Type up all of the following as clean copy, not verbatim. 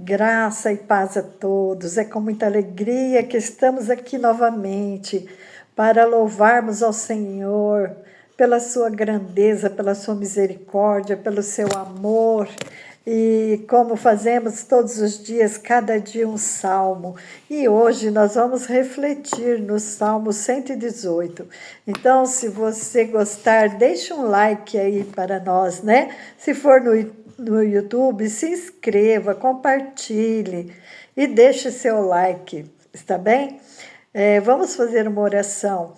Graça e paz a todos. É com muita alegria que estamos aqui novamente para louvarmos ao Senhor pela sua grandeza, pela sua misericórdia, pelo seu amor. E como fazemos todos os dias, cada dia um salmo. E hoje nós vamos refletir no Salmo 118. Então, se você gostar, deixe um like aí para nós, né? Se for no YouTube, se inscreva, compartilhe e deixe seu like, está bem? Vamos fazer uma oração.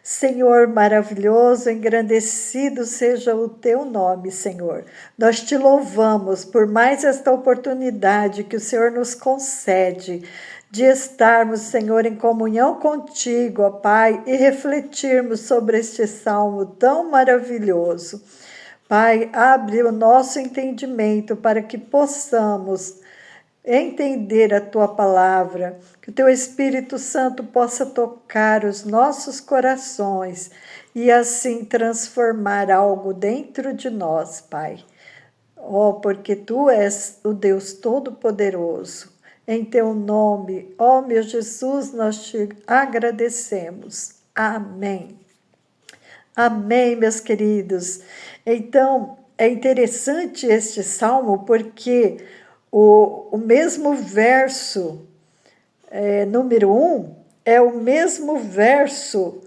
Senhor maravilhoso, engrandecido seja o teu nome, Senhor. Nós te louvamos por mais esta oportunidade que o Senhor nos concede de estarmos, Senhor, em comunhão contigo, ó Pai, e refletirmos sobre este salmo tão maravilhoso. Pai, abre o nosso entendimento para que possamos entender a Tua palavra, que o Teu Espírito Santo possa tocar os nossos corações e assim transformar algo dentro de nós, Pai. Oh, porque Tu és o Deus Todo-Poderoso. Em Teu nome, ó meu Jesus, nós Te agradecemos. Amém. Amém, meus queridos. Então, é interessante este salmo porque o mesmo verso, número 1, é o mesmo verso,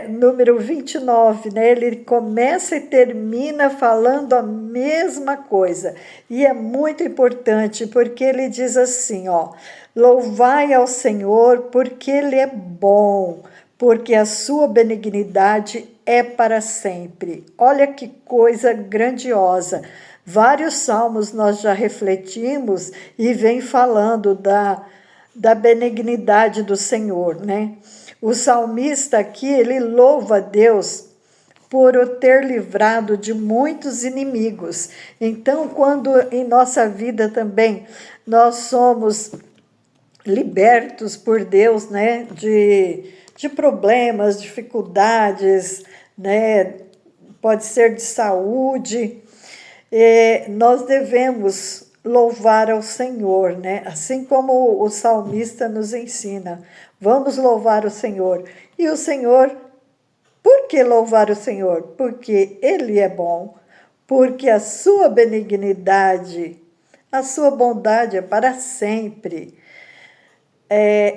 número 29, né? Ele começa e termina falando a mesma coisa. E é muito importante porque ele diz assim, ó, louvai ao Senhor porque Ele é bom, porque a sua benignidade é para sempre. Olha que coisa grandiosa. Vários salmos nós já refletimos e vem falando da benignidade do Senhor, né? O salmista aqui, ele louva a Deus por o ter livrado de muitos inimigos. Então, quando em nossa vida também nós somos libertos por Deus, né, de problemas, dificuldades, né, pode ser de saúde, nós devemos louvar ao Senhor, né, assim como o salmista nos ensina, vamos louvar o Senhor. E o Senhor, por que louvar o Senhor? Porque Ele é bom, porque a sua benignidade, a sua bondade é para sempre.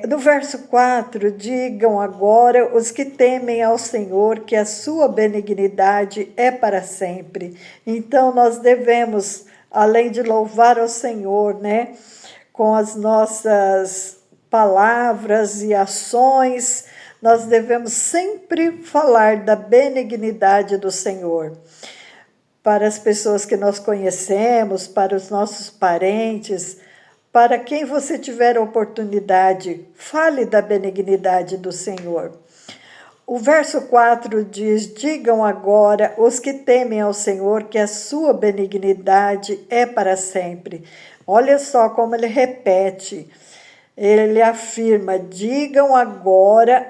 No verso 4, digam agora os que temem ao Senhor que a sua benignidade é para sempre. Então, nós devemos, além de louvar ao Senhor, né, com as nossas palavras e ações, nós devemos sempre falar da benignidade do Senhor. Para as pessoas que nós conhecemos, para os nossos parentes, para quem você tiver a oportunidade, fale da benignidade do Senhor. O verso 4 diz, digam agora os que temem ao Senhor que a sua benignidade é para sempre. Olha só como ele repete, ele afirma, digam agora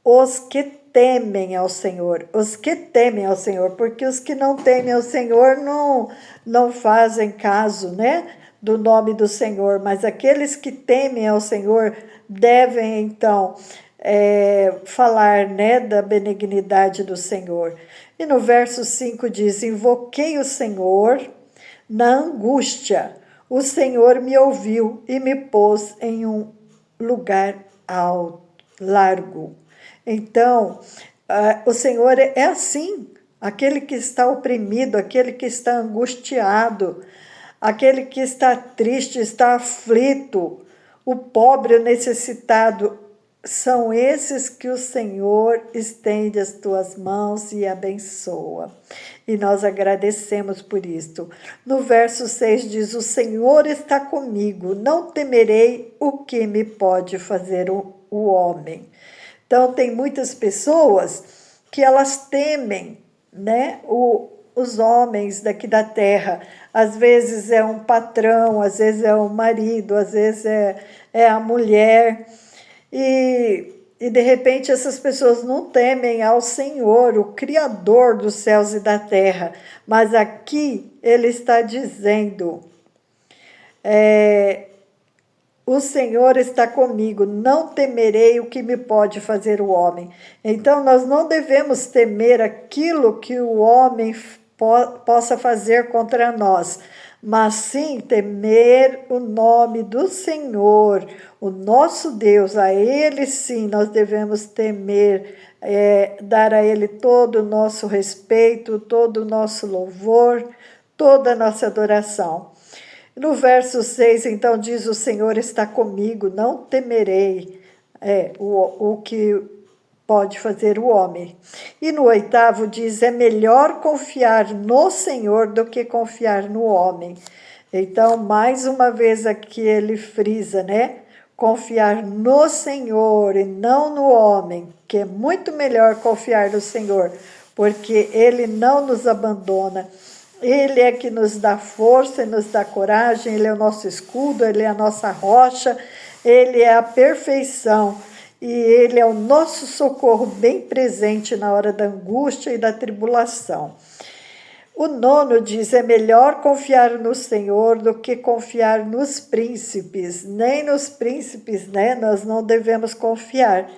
os que temem ao Senhor, os que temem ao Senhor, porque os que não temem ao Senhor não fazem caso, né, do nome do Senhor, mas aqueles que temem ao Senhor devem, então, falar, né, da benignidade do Senhor. E no verso 5 diz, invoquei o Senhor na angústia, o Senhor me ouviu e me pôs em um lugar alto, largo. Então, o Senhor é assim, aquele que está oprimido, aquele que está angustiado, aquele que está triste, está aflito, o pobre, o necessitado, são esses que o Senhor estende as tuas mãos e abençoa. E nós agradecemos por isto. No verso 6 diz, o Senhor está comigo, não temerei o que me pode fazer o homem. Então, tem muitas pessoas que elas temem, né, os homens daqui da terra. Às vezes é um patrão, às vezes é o marido, às vezes é a mulher. E de repente essas pessoas não temem ao Senhor, o Criador dos céus e da terra. Mas aqui ele está dizendo, O Senhor está comigo, não temerei o que me pode fazer o homem. Então, nós não devemos temer aquilo que o homem possa fazer contra nós, mas sim temer o nome do Senhor, o nosso Deus. A Ele sim nós devemos temer, dar a Ele todo o nosso respeito, todo o nosso louvor, toda a nossa adoração. No verso 6, então, diz: o Senhor está comigo, não temerei o que pode fazer o homem. E no 8º diz: é melhor confiar no Senhor do que confiar no homem. Então, mais uma vez aqui ele frisa, né? Confiar no Senhor e não no homem, que é muito melhor confiar no Senhor, porque Ele não nos abandona. Ele é que nos dá força e nos dá coragem, Ele é o nosso escudo, Ele é a nossa rocha, Ele é a perfeição e Ele é o nosso socorro bem presente na hora da angústia e da tribulação. O 9 diz: é melhor confiar no Senhor do que confiar nos príncipes. Nem nos príncipes, né? Nós não devemos confiar,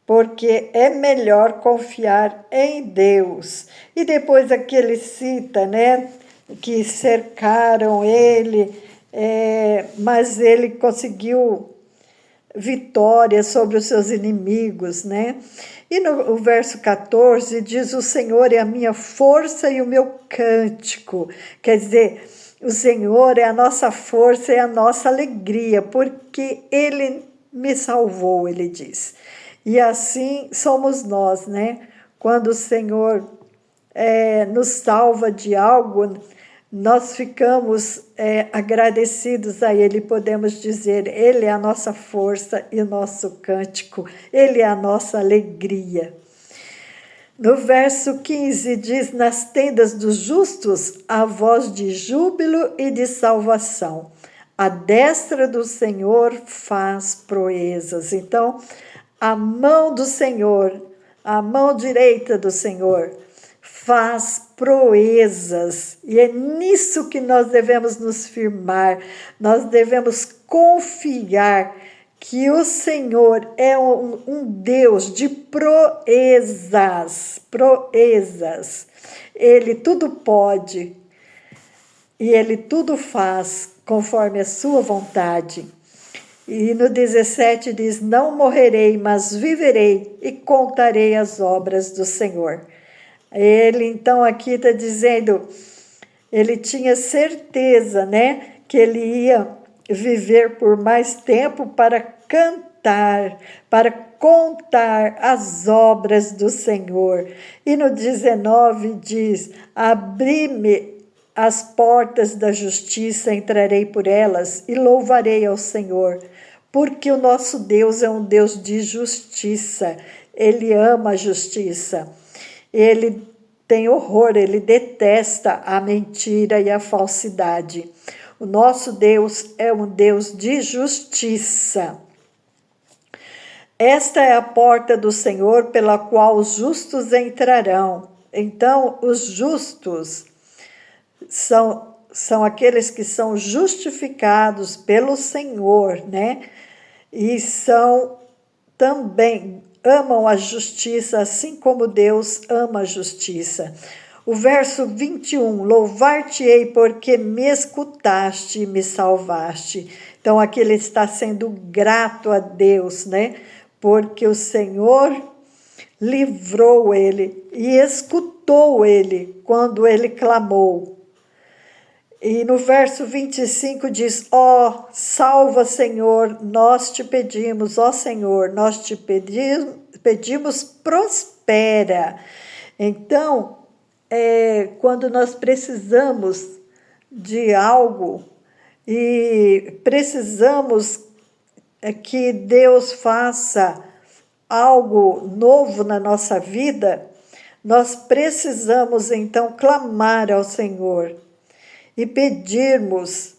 porque é melhor confiar em Deus. E depois aqui ele cita, né, que cercaram ele, mas ele conseguiu vitória sobre os seus inimigos, né? E no verso 14 diz: o Senhor é a minha força e o meu cântico. Quer dizer, o Senhor é a nossa força e a nossa alegria, porque Ele me salvou, ele diz. E assim somos nós, né? Quando o Senhor nos salva de algo, nós ficamos agradecidos a Ele, podemos dizer: Ele é a nossa força e o nosso cântico, Ele é a nossa alegria. No verso 15 diz: nas tendas dos justos há voz de júbilo e de salvação. A destra do Senhor faz proezas. Então, a mão do Senhor, a mão direita do Senhor, faz proezas, e é nisso que nós devemos nos firmar, nós devemos confiar que o Senhor é um Deus de proezas, Ele tudo pode, e Ele tudo faz conforme a sua vontade. E no 17 diz: não morrerei, mas viverei e contarei as obras do Senhor. Ele, então, aqui está dizendo, ele tinha certeza, né, que ele ia viver por mais tempo para cantar, para contar as obras do Senhor. E no 19 diz: abri-me as portas da justiça, entrarei por elas e louvarei ao Senhor, porque o nosso Deus é um Deus de justiça, Ele ama a justiça. Ele tem horror, ele detesta a mentira e a falsidade. O nosso Deus é um Deus de justiça. Esta é a porta do Senhor pela qual os justos entrarão. Então, os justos são aqueles que são justificados pelo Senhor, né? E são também amam a justiça, assim como Deus ama a justiça. O verso 21, louvar-te-ei porque me escutaste e me salvaste. Então, aqui ele está sendo grato a Deus, né? Porque o Senhor livrou ele e escutou ele quando ele clamou. E no verso 25 diz: ó, salva, Senhor, nós te pedimos, ó Senhor, nós te pedimos, prospera. Então, quando nós precisamos de algo e precisamos que Deus faça algo novo na nossa vida, nós precisamos então clamar ao Senhor e pedirmos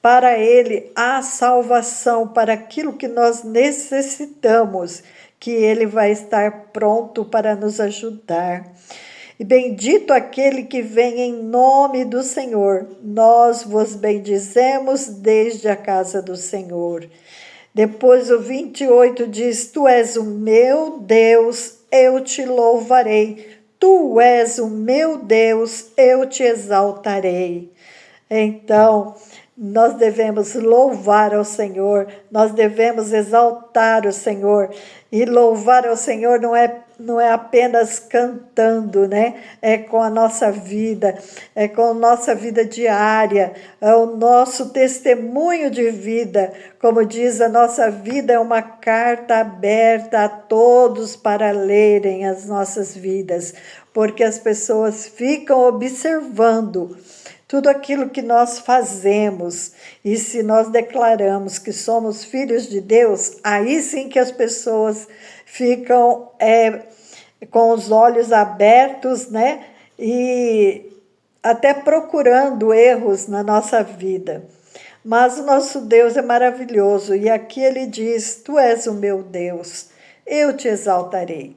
para Ele a salvação, para aquilo que nós necessitamos, que Ele vai estar pronto para nos ajudar. E bendito aquele que vem em nome do Senhor. Nós vos bendizemos desde a casa do Senhor. Depois o 28 diz: Tu és o meu Deus, eu te louvarei. Tu és o meu Deus, eu te exaltarei. Então, nós devemos louvar ao Senhor, nós devemos exaltar o Senhor. E louvar ao Senhor não é apenas cantando, né? É com a nossa vida, é com a nossa vida diária, é o nosso testemunho de vida. Como diz, a nossa vida é uma carta aberta a todos para lerem as nossas vidas, porque as pessoas ficam observando tudo aquilo que nós fazemos. E se nós declaramos que somos filhos de Deus, aí sim que as pessoas ficam com os olhos abertos, né? E até procurando erros na nossa vida. Mas o nosso Deus é maravilhoso, e aqui ele diz: Tu és o meu Deus, eu te exaltarei.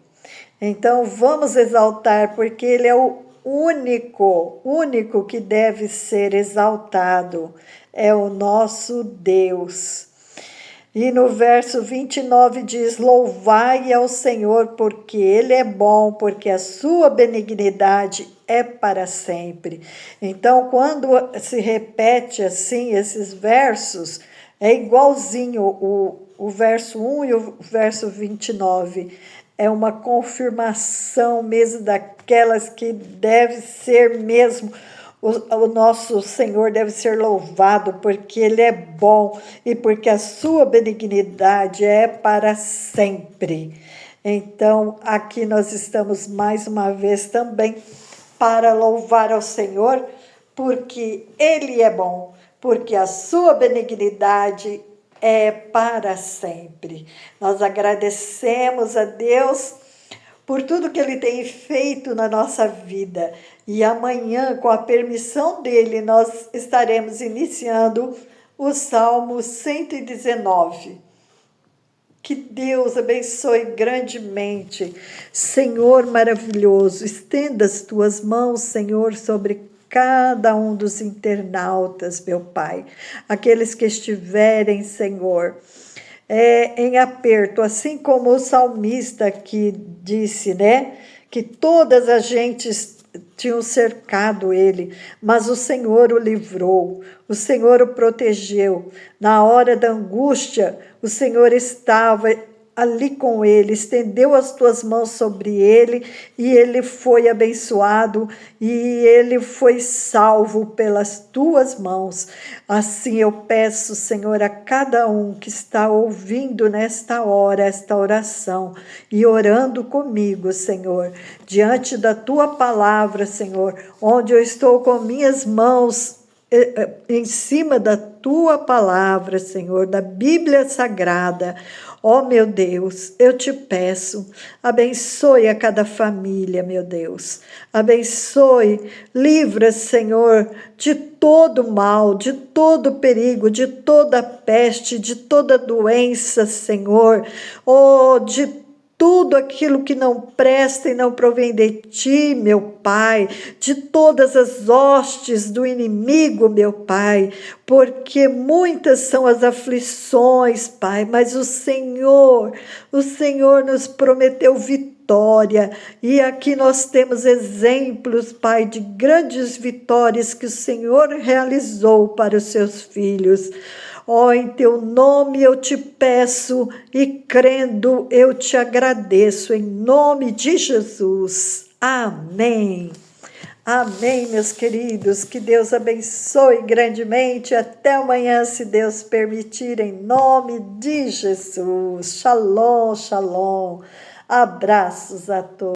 Então vamos exaltar, porque ele é o único que deve ser exaltado, é o nosso Deus. E no verso 29 diz: Louvai ao Senhor, porque Ele é bom, porque a sua benignidade é para sempre. Então, quando se repete assim esses versos, é igualzinho o verso 1 e o verso 29. É uma confirmação mesmo daquelas que deve ser mesmo. O nosso Senhor deve ser louvado, porque Ele é bom e porque a sua benignidade é para sempre. Então, aqui nós estamos mais uma vez também para louvar ao Senhor, porque Ele é bom, porque a sua benignidade é para sempre. Nós agradecemos a Deus por tudo que Ele tem feito na nossa vida. E amanhã, com a permissão dEle, nós estaremos iniciando o Salmo 119. Que Deus abençoe grandemente. Senhor maravilhoso, estenda as Tuas mãos, Senhor, sobre cada um dos internautas, meu Pai. Aqueles que estiverem, Senhor, em aperto, assim como o salmista que disse, né, que todas as gentes tinham cercado ele, mas o Senhor o livrou, o Senhor o protegeu. Na hora da angústia, o Senhor estava ali com ele, estendeu as tuas mãos sobre ele, e ele foi abençoado, e ele foi salvo pelas tuas mãos. Assim eu peço, Senhor, a cada um que está ouvindo nesta hora esta oração e orando comigo, Senhor, diante da tua palavra, Senhor, onde eu estou com minhas mãos em cima da tua palavra, Senhor, da Bíblia Sagrada. Ó meu Deus, eu te peço, abençoe a cada família, meu Deus. Abençoe, livra, Senhor, de todo mal, de todo perigo, de toda peste, de toda doença, Senhor. Oh, de tudo aquilo que não presta e não provém de ti, meu Pai, de todas as hostes do inimigo, meu Pai, porque muitas são as aflições, Pai, mas o Senhor nos prometeu vitória, e aqui nós temos exemplos, Pai, de grandes vitórias que o Senhor realizou para os seus filhos. Ó, em teu nome eu te peço e crendo eu te agradeço, em nome de Jesus. Amém. Amém, meus queridos. Que Deus abençoe grandemente. Até amanhã, se Deus permitir, em nome de Jesus. Shalom, shalom. Abraços a todos.